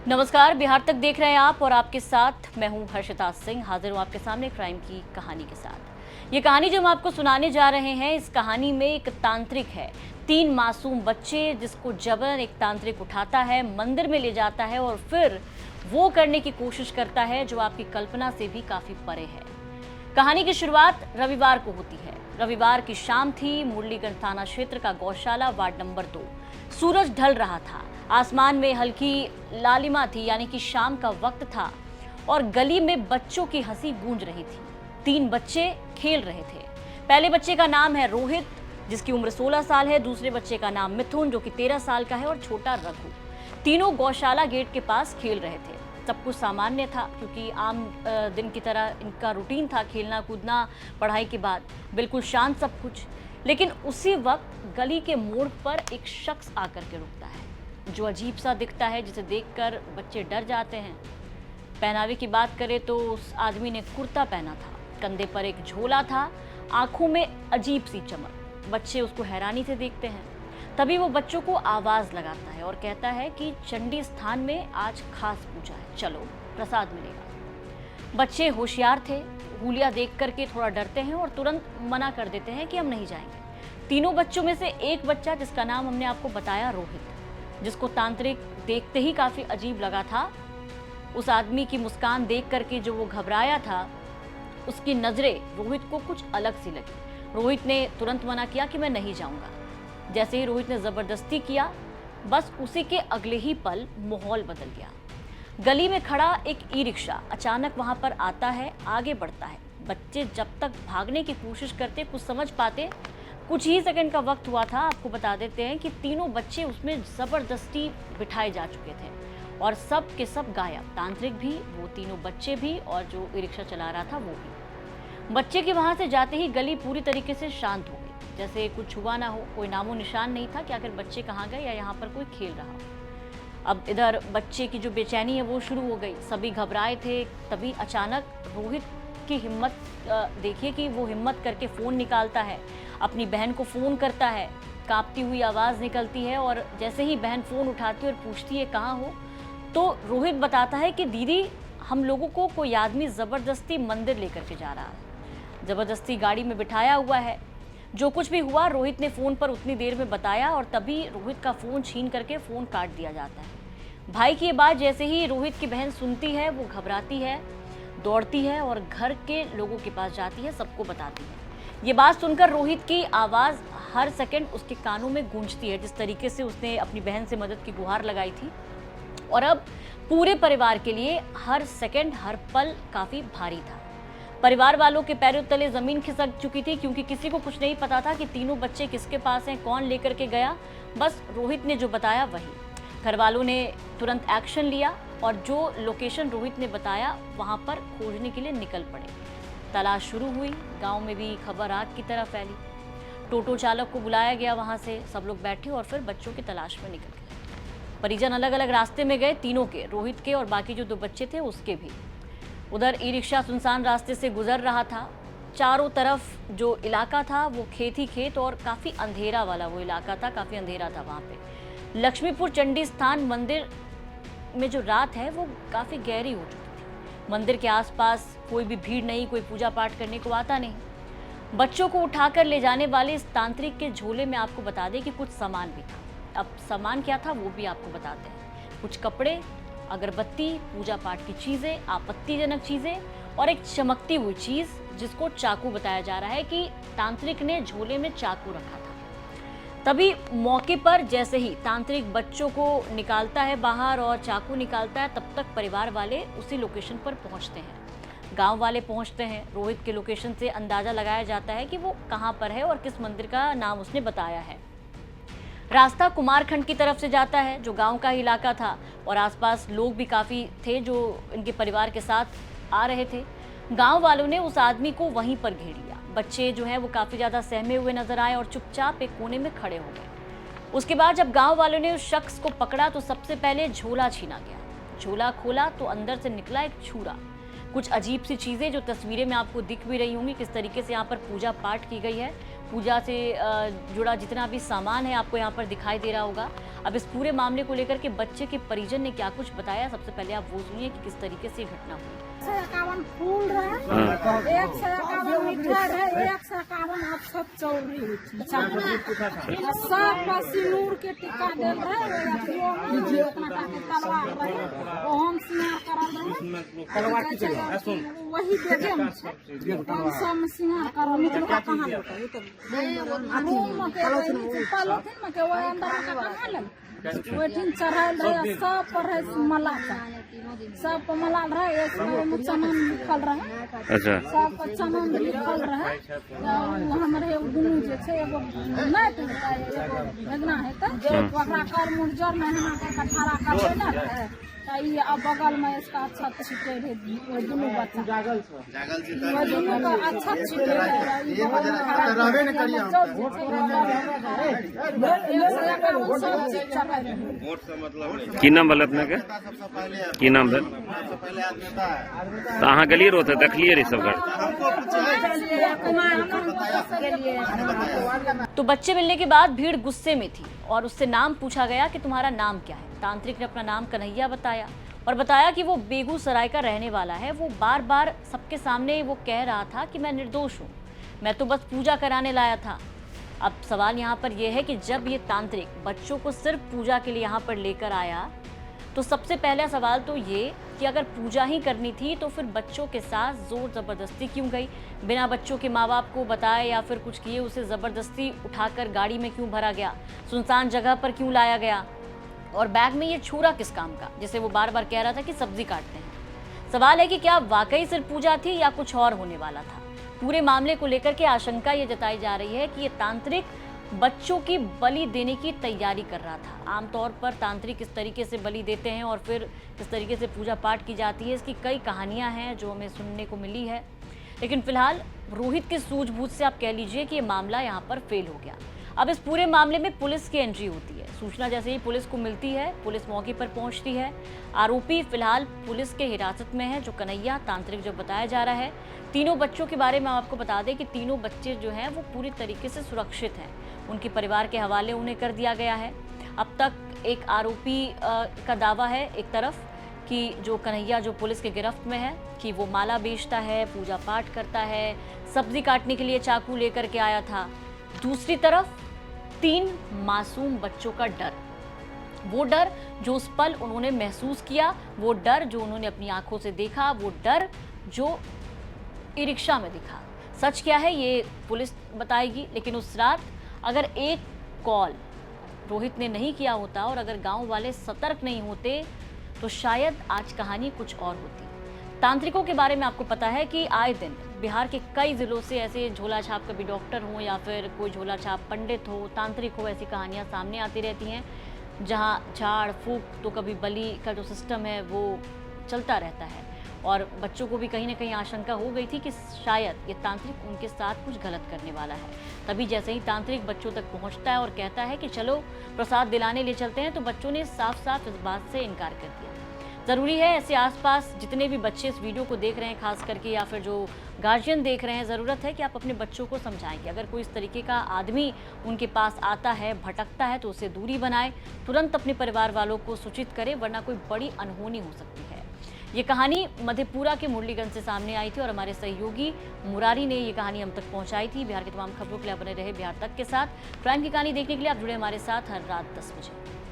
नमस्कार, बिहार तक देख रहे हैं आप और आपके साथ मैं हूं हर्षिता सिंह। हाजिर हूं आपके सामने क्राइम की कहानी के साथ। ये कहानी जो हम आपको सुनाने जा रहे हैं, इस कहानी में एक तांत्रिक है। 3 मासूम बच्चे जिसको जबरन एक तांत्रिक उठाता है, मंदिर में ले जाता है और फिर वो करने की कोशिश करता है जो आपकी कल्पना से भी काफी परे है। कहानी की शुरुआत रविवार को होती है। रविवार की शाम थी। मुरलीगंज थाना क्षेत्र का गौशाला वार्ड नंबर 2। सूरज ढल रहा था। आसमान में हल्की लालिमा थी, यानी कि शाम का वक्त था और गली में बच्चों की हंसी गूंज रही थी। 3 बच्चे खेल रहे थे। पहले बच्चे का नाम है रोहित, जिसकी उम्र 16 साल है। दूसरे बच्चे का नाम मिथुन, जो कि 13 साल का है, और छोटा रघु। तीनों गौशाला गेट के पास खेल रहे थे। सब कुछ सामान्य था, क्योंकि आम दिन की तरह इनका रूटीन था, खेलना कूदना, पढ़ाई के बाद बिल्कुल शांत सब कुछ। लेकिन उसी वक्त गली के मोड़ पर एक शख्स आकर के रुकता है, जो अजीब सा दिखता है, जिसे देखकर बच्चे डर जाते हैं। पहनावे की बात करें तो उस आदमी ने कुर्ता पहना था, कंधे पर एक झोला था, आंखों में अजीब सी चमक। बच्चे उसको हैरानी से देखते हैं। तभी वो बच्चों को आवाज लगाता है और कहता है कि चंडी स्थान में आज खास पूजा है, चलो प्रसाद मिलेगा। बच्चे होशियार थे, हुलिया देख करके थोड़ा डरते हैं और तुरंत मना कर देते हैं कि हम नहीं जाएंगे। तीनों बच्चों में से एक बच्चा, जिसका नाम हमने आपको बताया रोहित, जिसको तांत्रिक देखते ही काफी अजीब लगा था, उस आदमी की मुस्कान देख करके जो वो घबराया था, उसकी नजरें रोहित को कुछ अलग सी लगी। रोहित ने तुरंत मना किया कि मैं नहीं जाऊंगा। जैसे ही रोहित ने जबरदस्ती किया, बस उसी के अगले ही पल माहौल बदल गया। गली में खड़ा एक ई रिक्शा अचानक वहां पर आता है, आगे बढ़ता है। बच्चे जब तक भागने की कोशिश करते, कुछ समझ पाते, कुछ ही सेकंड का वक्त हुआ था। आपको बता देते हैं कि तीनों बच्चे उसमें जबरदस्ती बिठाए जा चुके थे और सब के सब गायब। तांत्रिक भी, वो तीनों बच्चे भी, और जो ई रिक्शा चला रहा था वो भी। बच्चे के वहां से जाते ही गली पूरी तरीके से शांत हो गई, जैसे कुछ हुआ ना हो। कोई नामो निशान नहीं था कि आखिर बच्चे कहाँ गए या यहाँ पर कोई खेल रहा हो। अब इधर बच्चे की जो बेचैनी है वो शुरू हो गई। सभी घबराए थे। तभी अचानक रोहित की हिम्मत देखिए कि वो हिम्मत करके फ़ोन निकालता है, अपनी बहन को फ़ोन करता है। कांपती हुई आवाज़ निकलती है और जैसे ही बहन फ़ोन उठाती है और पूछती है कहाँ हो, तो रोहित बताता है कि दीदी, हम लोगों को कोई आदमी ज़बरदस्ती मंदिर लेकर के जा रहा है, ज़बरदस्ती गाड़ी में बिठाया हुआ है। जो कुछ भी हुआ रोहित ने फ़ोन पर उतनी देर में बताया और तभी रोहित का फ़ोन छीन करके फ़ोन काट दिया जाता है। भाई की ये बात जैसे ही रोहित की बहन सुनती है, वो घबराती है, दौड़ती है और घर के लोगों के पास जाती है, सबको बताती है। ये बात सुनकर रोहित की आवाज़ हर सेकंड उसके कानों में गूंजती है, जिस तरीके से उसने अपनी बहन से मदद की गुहार लगाई थी। और अब पूरे परिवार के लिए हर सेकंड, हर पल काफ़ी भारी था। परिवार वालों के पैरों तले ज़मीन खिसक चुकी थी, क्योंकि किसी को कुछ नहीं पता था कि तीनों बच्चे किसके पास हैं, कौन लेकर के गया। बस रोहित ने जो बताया वही। घर वालों ने तुरंत एक्शन लिया और जो लोकेशन रोहित ने बताया वहाँ पर खोजने के लिए निकल पड़े। तलाश शुरू हुई। गांव में भी खबर आग की तरह फैली। टोटो चालक को बुलाया गया, वहाँ से सब लोग बैठे और फिर बच्चों की तलाश में निकल गए। परिजन अलग अलग रास्ते में गए, तीनों के, रोहित के और बाकी जो 2 बच्चे थे उसके भी। उधर ई रिक्शा सुनसान रास्ते से गुजर रहा था। चारों तरफ जो इलाका था वो खेत ही खेत और काफ़ी अंधेरा वाला वो इलाका था, काफ़ी अंधेरा था वहाँ पे। लक्ष्मीपुर चंडी स्थान मंदिर में जो रात है वो काफ़ी गहरी हो चुकी थी। मंदिर के आसपास कोई भी भीड़ नहीं, कोई पूजा पाठ करने को आता नहीं। बच्चों को उठाकर ले जाने वाले इस तांत्रिक के झोले में आपको बता दें कि कुछ सामान भी था। अब सामान क्या था वो भी आपको बताते हैं। कुछ कपड़े, अगरबत्ती, पूजा पाठ की चीज़ें, आपत्तिजनक चीज़ें और एक चमकती हुई चीज़ जिसको चाकू बताया जा रहा है कि तांत्रिक ने झोले में चाकू रखा था। तभी मौके पर जैसे ही तांत्रिक बच्चों को निकालता है बाहर और चाकू निकालता है, तब तक परिवार वाले उसी लोकेशन पर पहुंचते हैं। गांव वाले पहुंचते हैं। रोहित के लोकेशन से अंदाज़ा लगाया जाता है कि वो कहां पर है और किस मंदिर का नाम उसने बताया है। रास्ता कुमारखंड की तरफ से जाता है, जो गांव का इलाका था, और आसपास लोग भी काफ़ी थे जो इनके परिवार के साथ आ रहे थे। गांव वालों ने उस आदमी को वहीं पर घेर लिया। बच्चे जो हैं वो काफ़ी ज़्यादा सहमे हुए नजर आए और चुपचाप एक कोने में खड़े हो गए। उसके बाद जब गांव वालों ने उस शख्स को पकड़ा तो सबसे पहले झोला छीना गया। झोला खोला तो अंदर से निकला एक छुरा, कुछ अजीब सी चीज़ें जो तस्वीरें में आपको दिख भी रही होंगी, किस तरीके से यहाँ पर पूजा पाठ की गई है पूजा से जुड़ा जितना भी सामान है आपको यहाँ पर दिखाई दे रहा होगा। अब इस पूरे मामले को लेकर के बच्चे के परिजन ने क्या कुछ बताया, सबसे पहले आप वो सुनिए कि किस तरीके से ये घटना हुई। 151 फूल रहे, 151 मिठाई रहे, 151 अक्षत चौरी सब सिंदूर के टीका देल रहे, तलवार रहे, ओम सिंगार करल रहे, वही देखे हम सब सिंगार करल निकलवा कहाँ रूम के पॉलिथीन में के वो अंदर का कहाँ लग वेटिंग चढ़ाल रहे, सब पर है मला सब पर मला रहे, इसमें चमन लिखल रहे, अच्छा सब पर चमन लिखल रहे। हमारे दुनू जे छे एगो नहीं तो एगो भेगना है तो ओकरा कर मुर्जर में हना के कठारा कर देना है ये अब बगल में इसका अच्छा छिटे रहे वो दोनों बच्चा वो दोनों का अच्छा छिटे की नाम भेल अपने के की नाम भेल तो अहाँ गेलिए रहो तो देखलिए रही सब तो बच्चे मिलने के बाद भीड़ गुस्से में थी और उससे नाम पूछा गया कि तुम्हारा नाम क्या है। तांत्रिक ने अपना नाम कन्हैया बताया और बताया कि वो बेगूसराय का रहने वाला है। वो बार बार सबके सामने वो कह रहा था कि मैं निर्दोष हूँ, मैं तो बस पूजा कराने लाया था। अब सवाल यहाँ पर यह है कि जब ये तांत्रिक बच्चों को सिर्फ पूजा के लिए यहाँ पर लेकर आया तो सबसे पहला सवाल तो ये कि अगर पूजा ही करनी थी तो फिर बच्चों के साथ जोर जबरदस्ती क्यों गई, बिना बच्चों के माँ बाप को बताए या फिर कुछ किए उसे जबरदस्ती उठाकर गाड़ी में क्यों भरा गया, सुनसान जगह पर क्यों लाया गया और बैग में ये छुरा किस काम का, जिसे वो बार बार कह रहा था कि सब्जी काटते हैं। सवाल है कि क्या वाकई सिर्फ पूजा थी या कुछ और होने वाला था। पूरे मामले को लेकर के आशंका ये जताई जा रही है कि ये तांत्रिक बच्चों की बलि देने की तैयारी कर रहा था। आमतौर पर तांत्रिक इस तरीके से बलि देते हैं और फिर इस तरीके से पूजा पाठ की जाती है। इसकी कई कहानियां हैं जो हमें सुनने को मिली है, लेकिन फिलहाल रोहित की सूझबूझ से आप कह लीजिए कि ये मामला यहाँ पर फेल हो गया। अब इस पूरे मामले में पुलिस की एंट्री होती है। सूचना जैसे ही पुलिस को मिलती है, पुलिस मौके पर पहुंचती है। आरोपी फिलहाल पुलिस के हिरासत में है, जो कन्हैया तांत्रिक जो बताया जा रहा है। तीनों बच्चों के बारे में आपको बता दें कि तीनों बच्चे जो हैं वो पूरी तरीके से सुरक्षित हैं। उनके परिवार के हवाले उन्हें कर दिया गया है। अब तक एक आरोपी का दावा है एक तरफ कि जो कन्हैया जो पुलिस के गिरफ्त में है कि वो माला बेचता है, पूजा पाठ करता है, सब्जी काटने के लिए चाकू लेकर के आया था। दूसरी तरफ 3 मासूम बच्चों का डर, वो डर जो उस पल उन्होंने महसूस किया, वो डर जो उन्होंने अपनी आंखों से देखा, वो डर जो ई रिक्शा में दिखा। सच क्या है ये पुलिस बताएगी, लेकिन उस रात अगर एक कॉल रोहित ने नहीं किया होता और अगर गांव वाले सतर्क नहीं होते तो शायद आज कहानी कुछ और होती। तांत्रिकों के बारे में आपको पता है कि आए दिन बिहार के कई जिलों से ऐसे झोला छाप कभी डॉक्टर हो या फिर कोई झोला छाप पंडित हो, तांत्रिक हो, ऐसी कहानियां सामने आती रहती हैं जहां झाड़ फूक तो कभी बलि का जो सिस्टम है वो चलता रहता है। और बच्चों को भी कहीं ना कहीं आशंका हो गई थी कि शायद ये तांत्रिक उनके साथ कुछ गलत करने वाला है। तभी जैसे ही तांत्रिक बच्चों तक पहुंचता है और कहता है कि चलो प्रसाद दिलाने ले चलते हैं, तो बच्चों ने साफ साफ इस बात से इनकार कर दिया। ज़रूरी है ऐसे आसपास जितने भी बच्चे इस वीडियो को देख रहे हैं खास करके, या फिर जो गार्जियन देख रहे हैं, ज़रूरत है कि आप अपने बच्चों को समझाएं कि अगर कोई इस तरीके का आदमी उनके पास आता है, भटकता है, तो उससे दूरी बनाए, तुरंत अपने परिवार वालों को सूचित करें, वरना कोई बड़ी अनहोनी हो सकती है। ये कहानी मधेपुरा के मुरलीगंज से सामने आई थी और हमारे सहयोगी मुरारी ने ये कहानी हम तक पहुंचाई थी। बिहार की तमाम खबरों के लिए बने रहे बिहार तक के साथ। क्राइम की कहानी देखने के लिए आप जुड़े हमारे साथ हर रात 10 बजे।